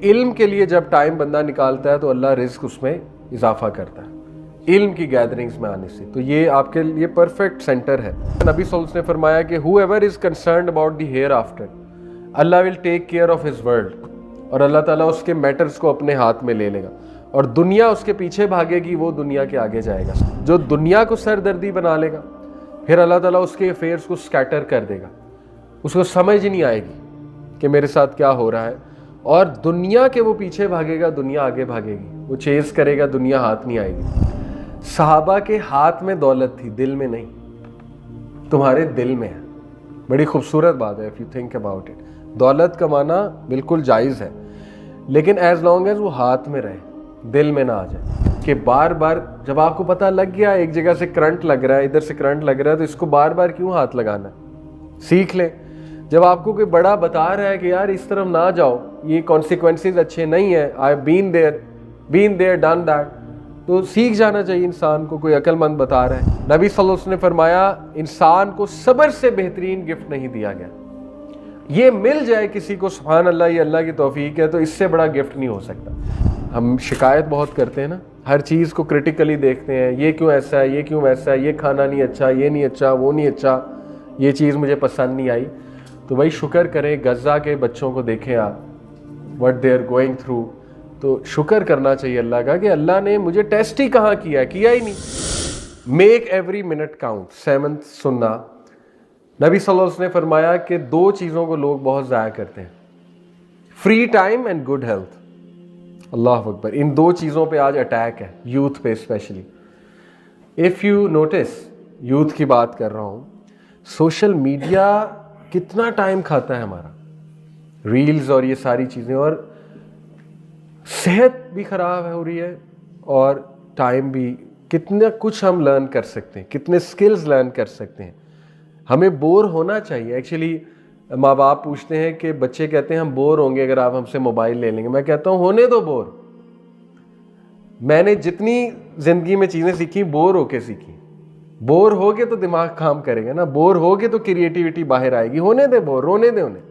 इल्म के लिए जब टाइम बंदा निकालता है तो अल्लाह रिस्क उसमें इजाफा करता है, इल्म की गैदरिंग्स में आने से। तो ये आपके लिए परफेक्ट सेंटर है। नबी सल्लल्लाहु अलैहि वसल्लम ने फरमाया कि whoever is concerned about the hereafter, Allah will take care of his world, और अल्लाह ताला उसके मैटर्स को अपने हाथ में ले लेगा, और दुनिया उसके पीछे भागेगी, वो दुनिया के आगे जाएगा। जो दुनिया को सरदर्दी बना लेगा, फिर अल्लाह ताला उसके अफेयर्स को स्कैटर कर देगा, उसको समझ ही नहीं आएगी कि मेरे साथ क्या हो रहा है, और दुनिया के वो पीछे भागेगा, दुनिया आगे भागेगी, वो चेज करेगा, दुनिया हाथ नहीं आएगी। सहाबा के हाथ में दौलत थी, दिल में नहीं, तुम्हारे दिल में है। बड़ी खूबसूरत बात है if you think about it. दौलत कमाना बिल्कुल जायज़ है, लेकिन एज लॉन्ग एज वो हाथ में रहे, दिल में ना आ जाए। कि बार बार जब आपको पता लग गया एक जगह से करंट लग रहा है, इधर से करंट लग रहा है, तो इसको बार बार क्यों हाथ लगाना है, सीख लें। जब आपको कोई बड़ा बता रहा है कि यार इस तरफ ना जाओ, ये कॉन्सिक्वेंसेस अच्छे नहीं है, I have been there done that, तो सीख जाना चाहिए इंसान को। कोई अक्लमंद बता रहा है। नबी सल्लल्लाहु अलैहि वसल्लम ने फरमाया इंसान को सब्र से बेहतरीन गिफ्ट नहीं दिया गया। ये मिल जाए किसी को, सुभान अल्लाह, ये अल्लाह की तौफीक है, तो इससे बड़ा गिफ्ट नहीं हो सकता। हम शिकायत बहुत करते हैं ना, हर चीज़ को क्रिटिकली देखते हैं, ये क्यों ऐसा है, ये क्यों वैसा है, ये खाना नहीं अच्छा, ये नहीं अच्छा, वो नहीं अच्छा, ये चीज़ मुझे पसंद नहीं आई। तो भाई शुक्र करें, गज़ा के बच्चों को देखें आप, what they are going through, तो शुक्र करना चाहिए अल्लाह का कि अल्लाह ने मुझे टेस्ट ही कहाँ किया ही नहीं। Make every minute count. Seventh सुन्ना, नबी सल्लल्लाहु अलैहि वसल्लम ने फरमाया कि दो चीज़ों को लोग बहुत ज़ाया करते हैं, free time and good health. अल्लाह अकबर। इन दो चीज़ों पे आज अटैक है, यूथ पे specially. If you notice, youth की बात कर रहा हूँ, सोशल मीडिया कितना टाइम खाता है हमारा, रील्स और ये सारी चीज़ें, और सेहत भी ख़राब हो रही है और टाइम भी। कितना कुछ हम लर्न कर सकते हैं, कितने स्किल्स लर्न कर सकते हैं। हमें बोर होना चाहिए। एक्चुअली माँ बाप पूछते हैं कि बच्चे कहते हैं हम बोर होंगे अगर आप हमसे मोबाइल ले लेंगे। मैं कहता हूँ होने दो बोर। मैंने जितनी ज़िंदगी में चीज़ें सीखी, बोर होके सीखी। बोर होगे तो दिमाग काम करेगा ना, बोर होगे तो क्रिएटिविटी बाहर आएगी। होने दें बोर, रोने दें उन्हें।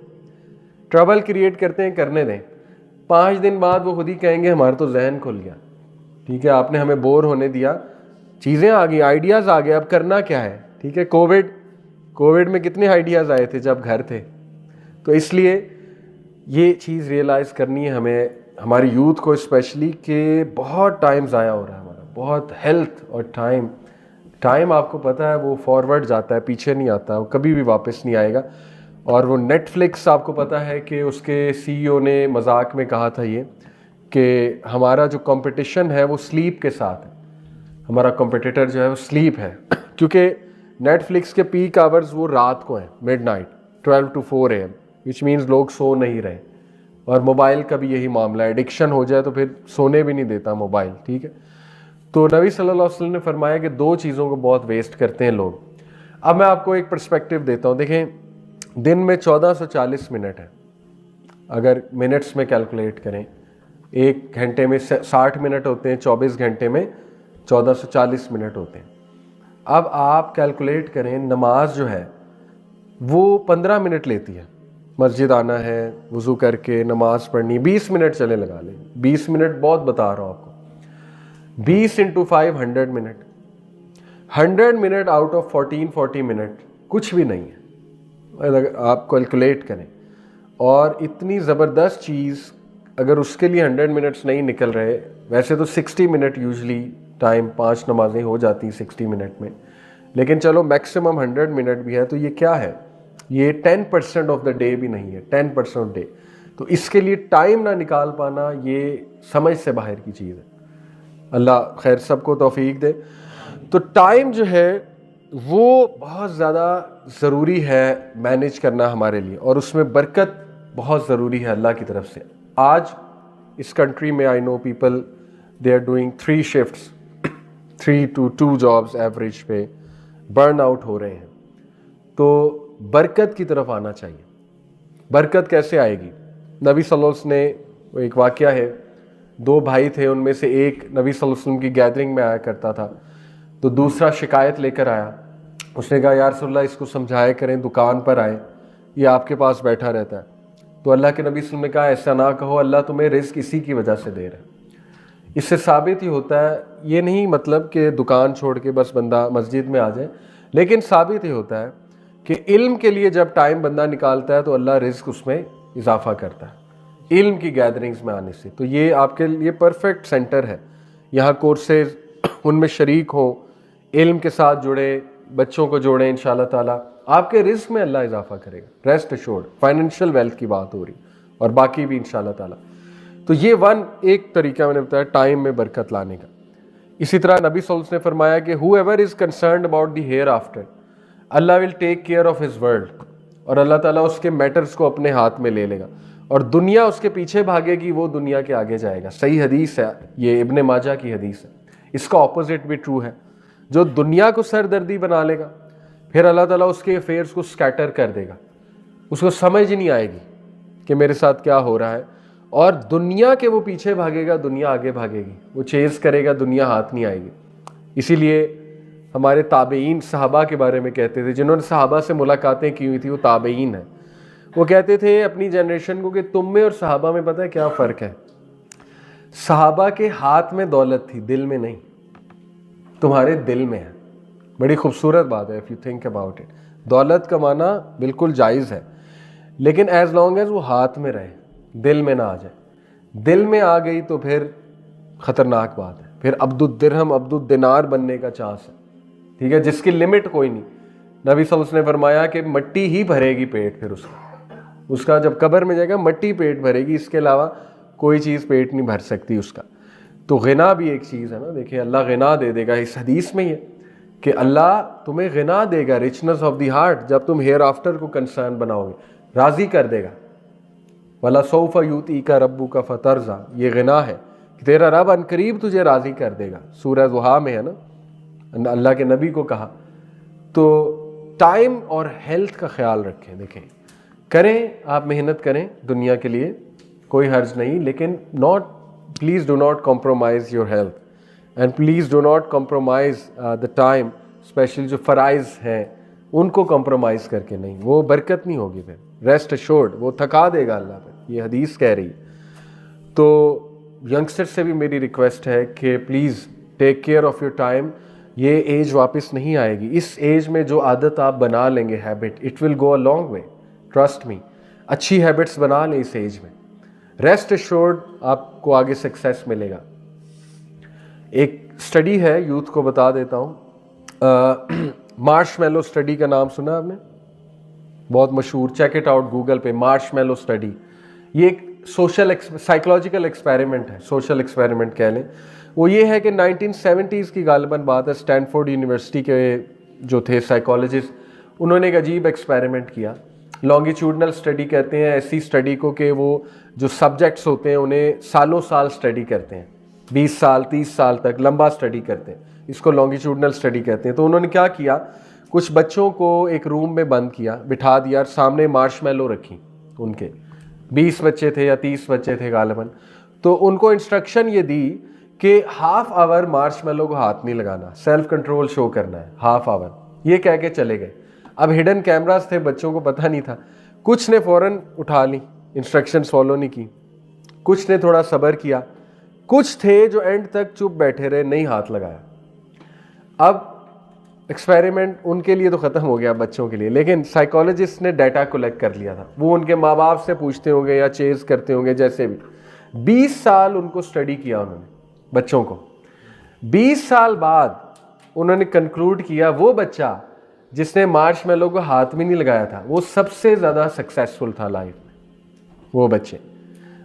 ट्रबल क्रिएट करते हैं, करने दें। 5 दिन बाद वो खुद ही कहेंगे हमारा तो जहन खुल गया। ठीक है, आपने हमें बोर होने दिया, चीज़ें आ गई, आइडियाज़ आ गए, अब करना क्या है। ठीक है, कोविड में कितने आइडियाज़ आए थे जब घर थे। तो इसलिए ये चीज़ रियलाइज़ करनी है हमें, हमारी यूथ को स्पेशली, कि बहुत टाइम ज़ाया हो रहा है हमारा, बहुत हेल्थ और टाइम आपको पता है वो फॉरवर्ड जाता है, पीछे नहीं आता, वो कभी भी वापस नहीं आएगा। और वो नेटफ्लिक्स, आपको पता है कि उसके सीईओ ने मजाक में कहा था ये कि हमारा जो कंपटीशन है वो स्लीप के साथ है, हमारा कंपटीटर जो है वो स्लीप है। क्योंकि नेटफ्लिक्स के पीक आवर्स वो रात को हैं, midnight 12 to 4 AM, which means लोग सो नहीं रहे। और मोबाइल का भी यही मामला है, एडिक्शन हो जाए तो फिर सोने भी नहीं देता मोबाइल। ठीक है, तो नबी सल्लल्लाहु अलैहि वसल्लम ने फरमाया कि दो चीज़ों को बहुत वेस्ट करते हैं लोग। अब मैं आपको एक पर्सपेक्टिव देता हूँ। देखें, दिन में 1440 मिनट है, अगर मिनट्स में कैलकुलेट करें, 1 घंटे में 60 मिनट होते हैं, 24 घंटे में 1440 मिनट होते हैं। अब आप कैलकुलेट करें, नमाज जो है वो 15 मिनट लेती है। मस्जिद आना है, वज़ू करके नमाज पढ़नी, 20 मिनट चले लगा लें, 20 मिनट बहुत बता रहा हूँ आपको, 20 × 5 100 minute, 100 minute out of 1440 minute कुछ भी नहीं है अगर आप कैलकुलेट करें। और इतनी ज़बरदस्त चीज़, अगर उसके लिए 100 मिनट्स नहीं निकल रहे, वैसे तो 60 मिनट यूजली टाइम, 5 नमाजें हो जाती 60 मिनट में, लेकिन चलो मैक्सिमम 100 मिनट भी है, तो ये क्या है, ये 10% ऑफ द डे भी नहीं है, 10% ऑफ डे। तो इसके लिए टाइम ना निकाल पाना, ये समझ से बाहर की चीज़ है। अल्लाह खैर सबको तौफीक दे। तो टाइम जो है वो बहुत ज़्यादा ज़रूरी है मैनेज करना हमारे लिए, और उसमें बरकत बहुत ज़रूरी है अल्लाह की तरफ से। आज इस कंट्री में I know people, they are doing 3 shifts, 3 to 2 jobs average pay, burn out हो रहे हैं। तो बरकत की तरफ आना चाहिए। बरकत कैसे आएगी? नबी सल्लल्लाहु अलैहि वसल्लम ने, वो एक वाक़या है, 2 भाई थे, उनमें से एक नबी सल्लल्लाहु अलैहि वसल्लम की गैदरिंग में आया करता था, तो दूसरा शिकायत लेकर आया। उसने कहा या रसूलल्लाह इसको समझाया करें, दुकान पर आए, ये आपके पास बैठा रहता है। तो अल्लाह के नबी सल्लल्लाहु अलैहि वसल्लम ने कहा ऐसा ना कहो, अल्लाह तुम्हें रिस्क इसी की वजह से दे रहा है। इससे साबित ही होता है, ये नहीं मतलब कि दुकान छोड़ के बस बंदा मस्जिद में आ जाए, लेकिन साबित ही होता है कि इल्म के लिए जब टाइम बंदा निकालता है तो अल्लाह रिस्क उसमें इजाफा करता है इल्म की गैदरिंग्स में आने से। तो ये आपके लिए परफेक्ट सेंटर है, यहाँ कोर्सेज उनमें शरीक हो, इल्म के साथ जुड़े, बच्चों को जोड़ें, इंशाल्लाह ताला आपके रिस्क में अल्लाह इजाफा करेगा। रेस्ट अश्योर्ड, फाइनेंशियल वेल्थ की बात हो रही और बाकी भी इंशाल्लाह ताला। तो ये एक तरीका मैंने बताया टाइम में बरकत लाने का। इसी तरह नबी सल्लल्लाहु अलैहि वसल्लम ने फरमाया कि whoever is concerned about the hereafter, Allah will take care of his world, और अल्लाह ताला उसके मैटर्स को अपने हाथ में ले लेगा और दुनिया उसके पीछे भागेगी, वो दुनिया के आगे जाएगा। सही हदीस है, ये इब्ने माजा की हदीस है। इसका ऑपोजिट भी ट्रू है, जो दुनिया को सरदर्दी बना लेगा फिर अल्लाह ताला उसके अफेयर्स को स्कैटर कर देगा, उसको समझ ही नहीं आएगी कि मेरे साथ क्या हो रहा है, और दुनिया के वो पीछे भागेगा, दुनिया आगे भागेगी, वो चेज़ करेगा, दुनिया हाथ नहीं आएगी। इसीलिए हमारे ताबेईन सहाबा के बारे में कहते थे, जिन्होंने सहाबा से मुलाकातें की हुई थी वो ताबेईन है, वो कहते थे अपनी जनरेशन को कि तुम में और सहाबा में पता है क्या फ़र्क है, सहाबा के हाथ में दौलत थी, दिल में नहीं, तुम्हारे दिल में है। बड़ी खूबसूरत बात है, if you think about it. दौलत कमाना बिल्कुल जायज़ है, लेकिन एज लॉन्ग एज वो हाथ में रहे, दिल में ना आ जाए। दिल में आ गई तो फिर ख़तरनाक बात है, फिर अब्दुद दिरहम अब्दुद दिनार बनने का चांस है, ठीक है, जिसकी लिमिट कोई नहीं। नबी सल्लल्लाहु अलैहि वसल्लम ने फरमाया कि मट्टी ही भरेगी पेट, फिर उसका जब कब्र में जाएगा मट्टी पेट भरेगी, इसके अलावा कोई चीज़ पेट नहीं भर सकती उसका। तो गिना भी एक चीज़ है ना, देखिए अल्लाह गिना दे देगा, इस हदीस में ही है कि अल्लाह तुम्हें गिना देगा, रिचनेस ऑफ द हार्ट, जब तुम हेयर आफ्टर को कंसर्न बनाओगे, राज़ी कर देगा। वला सौफा यूती का रब्बू का फतरजा, ये गिना है कि तेरा रब अनकरीब तुझे राज़ी कर देगा। सूरह ज़ुहा में है ना, अल्लाह के नबी को कहा। तो टाइम और हेल्थ का ख्याल रखें, देखें करें, आप मेहनत करें दुनिया के लिए, कोई हर्ज नहीं, लेकिन please do not compromise your health and please do not compromise the time, specially जो फ़राइज़ हैं उनको कॉम्प्रोमाइज़ करके नहीं, वो बरकत नहीं होगी फिर। रेस्ट अश्योर्ड, वो थका देगा अल्लाह पे, ये हदीस कह रही। तो यंगस्टर से भी मेरी रिक्वेस्ट है कि please take care of your time. ये एज वापस नहीं आएगी, इस एज में जो आदत आप बना लेंगे, habit, it will go a long way, trust me. अच्छी हैबिट्स बना लें इस एज में, रेस्ट एश्योर्ड आपको आगे सक्सेस मिलेगा। एक स्टडी है, यूथ को बता देता हूँ, मार्शमैलो स्टडी का नाम सुना आपने? बहुत मशहूर, चेक इट आउट गूगल पे, मार्शमैलो स्टडी। ये एक साइकोलॉजिकल एक्सपेरिमेंट है, सोशल एक्सपेरिमेंट कह लें। वो ये है कि 1970s की गालिबन बात है, स्टैनफोर्ड यूनिवर्सिटी के जो थे साइकोलॉजिस्ट, उन्होंने एक अजीब एक्सपेरिमेंट किया। लॉन्गिट्यूडनल स्टडी कहते हैं ऐसी स्टडी को कि वो जो सब्जेक्ट्स होते हैं उन्हें सालों साल स्टडी करते हैं, 20 साल 30 साल तक लंबा स्टडी करते हैं, इसको लॉन्गिट्यूडनल स्टडी कहते हैं। तो उन्होंने क्या किया, कुछ बच्चों को एक रूम में बंद किया, बिठा दिया, सामने मार्शमैलो रखी, उनके 20 बच्चे थे या 30 बच्चे थे गालिबन। तो उनको इंस्ट्रक्शन ये दी कि हाफ आवर मार्शमैलो को हाथ नहीं लगाना, सेल्फ कंट्रोल शो करना है, हाफ आवर, ये कह के चले गए। अब हिडन कैमरास थे, बच्चों को पता नहीं था, कुछ ने फ़ौरन उठा ली, इंस्ट्रक्शंस फॉलो नहीं की, कुछ ने थोड़ा सब्र किया, कुछ थे जो एंड तक चुप बैठे रहे, नहीं हाथ लगाया। अब एक्सपेरिमेंट उनके लिए तो ख़त्म हो गया, बच्चों के लिए, लेकिन साइकोलॉजिस्ट ने डाटा कलेक्ट कर लिया था। वो उनके माँ बाप से पूछते होंगे या चेज़ करते होंगे, जैसे भी 20 साल उनको स्टडी किया उन्होंने, बच्चों को। 20 साल बाद उन्होंने कंक्लूड किया वो बच्चा जिसने मार्शमैलो को हाथ में नहीं लगाया था वो सबसे ज़्यादा सक्सेसफुल था लाइफ में। वो बच्चे,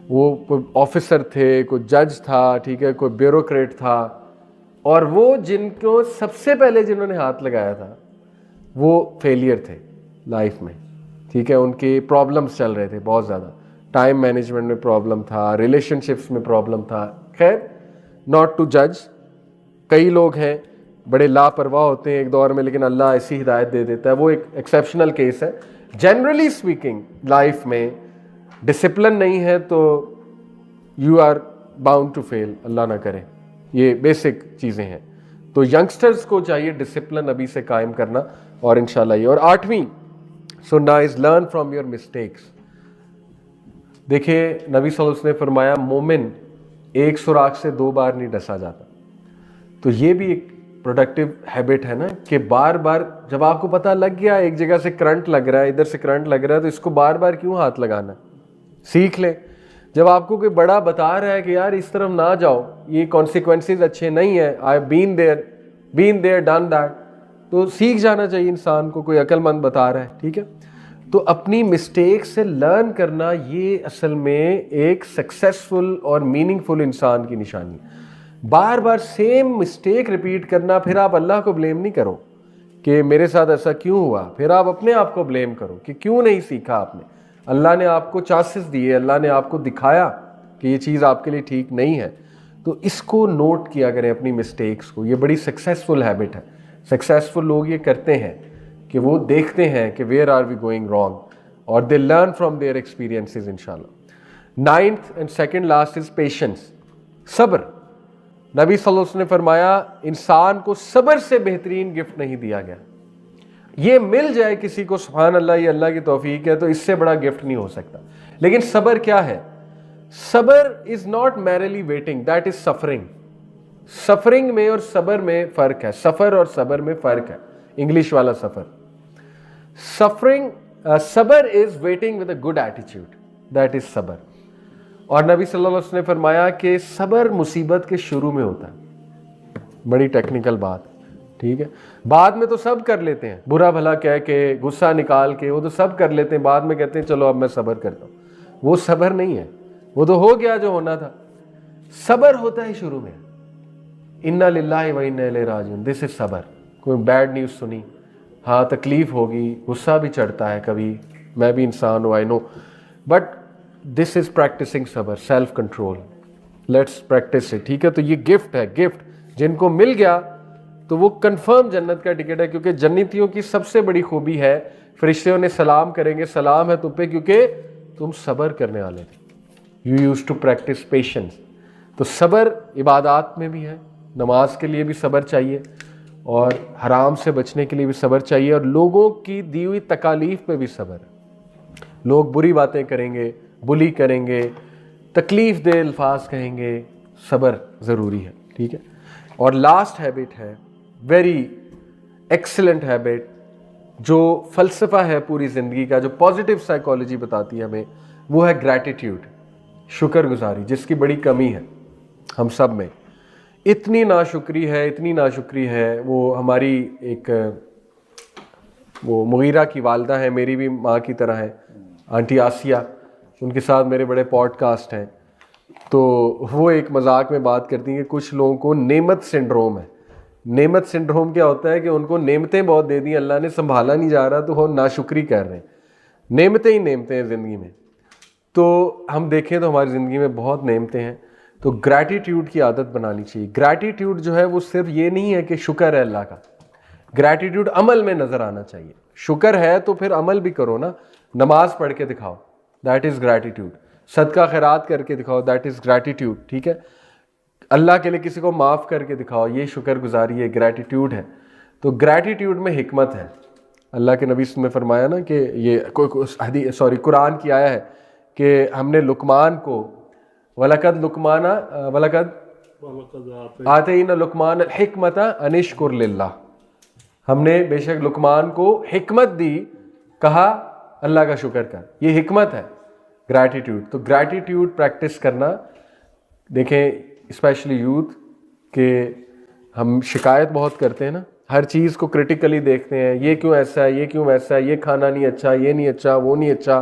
वो कोई ऑफिसर थे, कोई जज था, ठीक है, कोई ब्यूरोक्रेट था, और वो जिनको सबसे पहले जिन्होंने हाथ लगाया था वो फेलियर थे लाइफ में, ठीक है। उनके प्रॉब्लम्स चल रहे थे बहुत ज़्यादा, टाइम मैनेजमेंट में प्रॉब्लम था, रिलेशनशिप्स में प्रॉब्लम था। खैर, नॉट टू जज, कई लोग हैं बड़े लापरवाह होते हैं एक दौर में, लेकिन अल्लाह ऐसी हिदायत दे देता है, वो एक एक्सेप्शनल केस है। जनरली स्पीकिंग लाइफ में डिसिप्लिन नहीं है तो you are bound to fail, अल्लाह ना करे, ये बेसिक चीज़ें हैं। तो यंगस्टर्स को चाहिए डिसिप्लिन अभी से कायम करना, और इंशाल्लाह ये। और 8वीं सुन्ना is learn from your mistakes. देखिए नबी सल्लल्लाहु अलैहि वसल्लम ने फरमाया मोमिन एक सुराख से 2 बार नहीं डसा जाता। तो ये भी एक प्रोडक्टिव हैबिट है ना कि बार बार जब आपको पता लग गया एक जगह से करंट लग रहा है, इधर से करंट लग रहा है, तो इसको बार बार क्यों हाथ लगाना, सीख ले। जब आपको कोई बड़ा बता रहा है कि यार इस तरफ ना जाओ, ये कॉन्सिक्वेंसेज अच्छे नहीं है, I been there done that, तो सीख जाना चाहिए इंसान को, कोई अक्लमंद बता रहा है, ठीक है। तो अपनी मिस्टेक से लर्न करना ये असल में एक सक्सेसफुल और मीनिंगफुल इंसान की निशानी है। बार बार सेम मिस्टेक रिपीट करना, फिर आप अल्लाह को ब्लेम नहीं करो कि मेरे साथ ऐसा क्यों हुआ, फिर आप अपने आप को ब्लेम करो कि क्यों नहीं सीखा आपने। अल्लाह ने आपको चांसेस दिए, अल्लाह ने आपको दिखाया कि ये चीज़ आपके लिए ठीक नहीं है, तो इसको नोट किया करें अपनी मिस्टेक्स को। ये बड़ी सक्सेसफुल हैबिट है। सक्सेसफुल लोग ये करते हैं कि वो देखते हैं कि where are we going wrong और they learn from their experiences इंशाल्लाह। 9th and second last is patience, सब्र। नबी सल्लल्लाहु अलैहि वसल्लम ने फरमाया इंसान को सब्र से बेहतरीन गिफ्ट नहीं दिया गया। ये मिल जाए किसी को, सुभान अल्लाह, ये अल्लाह की तौफीक है, तो इससे बड़ा गिफ्ट नहीं हो सकता। लेकिन सब्र क्या है? सब्र is not merrily waiting, that is suffering. Suffering में और सब्र में फर्क है, सफर और सब्र में फर्क है। इंग्लिश वाला सफर, सफरिंग, सब्र is waiting with a good attitude, that is सब्र। और नबी सल्लल्लाहु अलैहि वसल्लम ने फरमाया कि सब्र मुसीबत के शुरू में होता है। बड़ी टेक्निकल बात, ठीक है। बाद में तो सब कर लेते हैं, बुरा भला कह के, गुस्सा निकाल के, वो तो सब कर लेते हैं, बाद में कहते हैं चलो अब मैं सब्र करता हूँ। वो सब्र नहीं है, वो तो हो गया जो होना था। सब्र होता है शुरू में, इन्ना लिल्लाहि व इन्ना इलैहि राजिऊन, दिस इज सब्र। कोई बैड न्यूज़ सुनी, हाँ तकलीफ होगी, गुस्सा भी चढ़ता है कभी, मैं भी इंसान हूँ, I know, but this is practicing सब्र, self control. Let's practice it, ठीक है। तो ये गिफ्ट है, गिफ्ट जिनको मिल गया तो वो कंफर्म जन्नत का टिकट है, क्योंकि जन्नतियों की सबसे बड़ी खूबी है, फरिश्तों ने सलाम करेंगे, सलाम है तुम पे क्योंकि तुम सब्र करने वाले थे, you used to practice patience. तो सब्र इबादत में भी है, नमाज के लिए भी सब्र चाहिए, और हराम से बचने के लिए भी सब्र चाहिए, और लोगों की दी हुई तकालीफ पे भी सब्र है। लोग बुरी बातें करेंगे, बुली करेंगे, तकलीफ दे अल्फाज कहेंगे, सब्र ज़रूरी है, ठीक है। और लास्ट हैबिट है, वेरी एक्सीलेंट हैबिट, जो फ़लसफ़ा है पूरी ज़िंदगी का, जो पॉजिटिव साइकोलॉजी बताती है हमें, वो है ग्रैटिट्यूड, शुक्रगुजारी, जिसकी बड़ी कमी है हम सब में। इतनी नाशुक्री है, इतनी नाशुक्री है। वो हमारी एक वो मुगीरा की वालदा है, मेरी भी माँ की तरह है, आंटी आसिया, उनके साथ मेरे बड़े पॉडकास्ट हैं। तो वो एक मजाक में बात करती हैं कि कुछ लोगों को नेमत सिंड्रोम है। नेमत सिंड्रोम क्या होता है कि उनको नेमतें बहुत दे दी, अल्लाह ने संभाला नहीं जा रहा, तो वो नाशुक्री कर रहे हैं। नेमतें ही नेमतें हैं ज़िंदगी में। तो हम देखें तो हमारी ज़िंदगी में बहुत नेमतें हैं, तो ग्रैटिट्यूड की आदत बनानी चाहिए। ग्रैटिट्यूड जो है वो सिर्फ ये नहीं है कि शुक्र है अल्लाह का, ग्रैटिट्यूड अमल में नज़र आना चाहिए। शुक्र है तो फिर अमल भी करो ना, नमाज पढ़ के दिखाओ, दैट इज़ ग्रैटिट्यूड। सदका खैरात करके दिखाओ, दैट इज़ ग्रैटिट्यूड, ठीक है। अल्लाह के लिए किसी को माफ़ करके दिखाओ, ये शुक्रगुजारी है, ग्रैटिट्यूड है। तो ग्रैटिट्यूड में हिकमत है। अल्लाह के नबी ने फरमाया ना कि ये कुरान की आया है कि हमने लुकमान को वलकद आतैना लुकमान हिकमत अनिश्कुर लिल्लाह, हमने बेशक लुकमान को हिकमत दी, कहा अल्लाह का शुक्र कर, ये हिकमत है ग्रैटिट्यूड। तो ग्रैटिट्यूड प्रैक्टिस करना, देखें स्पेशली यूथ के, हम शिकायत बहुत करते हैं ना, हर चीज़ को क्रिटिकली देखते हैं, ये क्यों ऐसा है, ये क्यों वैसा है, ये खाना नहीं अच्छा, ये नहीं अच्छा, वो नहीं अच्छा,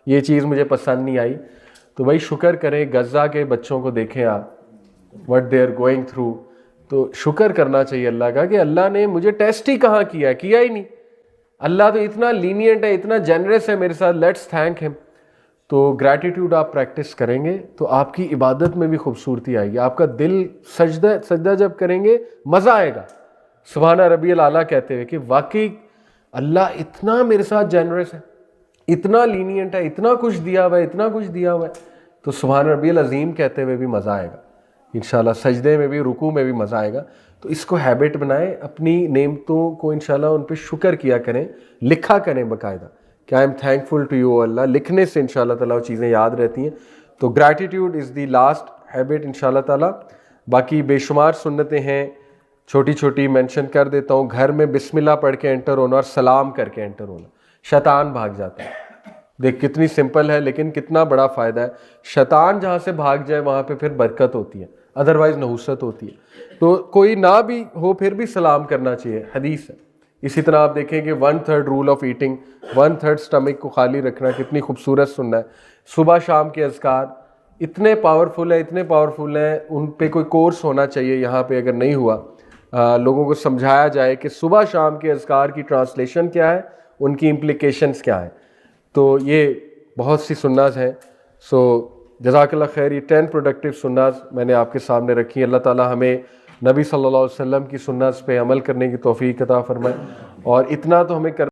ये चीज़ मुझे पसंद नहीं आई। तो भाई शुक्र करें, गज़ा के बच्चों को देखें आप, what they are going through, तो शुक्र करना चाहिए अल्लाह का कि अल्लाह ने मुझे टेस्ट ही कहाँ किया ही नहीं। अल्लाह तो इतना लीनियंट है, इतना जेनरस है मेरे साथ, लेट्स थैंक हिम। तो ग्रैटिट्यूड आप प्रैक्टिस करेंगे तो आपकी इबादत में भी खूबसूरती आएगी, आपका दिल सजदा जब करेंगे मज़ा आएगा, सुभान रब्बियल आला कहते हुए कि वाकई अल्लाह इतना मेरे साथ जेनरस है, इतना लीनियंट है, इतना कुछ दिया हुआ है, इतना कुछ दिया हुआ है, तो सुभान रब्बियल अज़ीम कहते हुए भी मज़ा आएगा इंशाल्लाह, सजदे में भी, रुकू में भी मज़ा आएगा। तो इसको हैबिट बनाएं, अपनी नेमतों को इंशाल्लाह उन पे शुक्र किया करें, लिखा करें बाकायदा कि I am thankful to you अल्लाह, लिखने से इंशाल्लाह ताला वो चीज़ें याद रहती हैं। तो gratitude is the last habit इंशाल्लाह ताला। बाकी बेशुमार सुन्नतें हैं, छोटी छोटी मेंशन कर देता हूँ। घर में बिस्मिल्लाह पढ़ के एंटर होना और सलाम करके एंटर होना, शैतान भाग जाता है। देख कितनी सिंपल है लेकिन कितना बड़ा फ़ायदा है। शैतान जहाँ से भाग जाए वहाँ पे फिर बरकत होती है, अदरवाइज़ नहुसत होती है। तो कोई ना भी हो फिर भी सलाम करना चाहिए, हदीस है। इसी तरह आप देखें कि 1/3 रूल ऑफ ईटिंग, 1/3 स्टमक को खाली रखना, कितनी खूबसूरत सुनना है। सुबह शाम के अज़कार इतने पावरफुल है, इतने पावरफुल हैं, उन पे कोई कोर्स होना चाहिए यहाँ पे, अगर नहीं हुआ लोगों को समझाया जाए कि सुबह शाम के अज़कार की ट्रांसलेशन क्या है, उनकी इम्प्लिकेशंस क्या है। तो ये बहुत सी सुन्नास हैं। सो जज़ाकल्लाह खैर, ये 10 प्रोडक्टिव सुन्नास मैंने आपके सामने रखी। अल्लाह ताला हमें नबी सल्लल्लाहु अलैहि वसल्लम की सुन्नास पे अमल करने की तौफीक अता फरमाए। और इतना तो हमें कर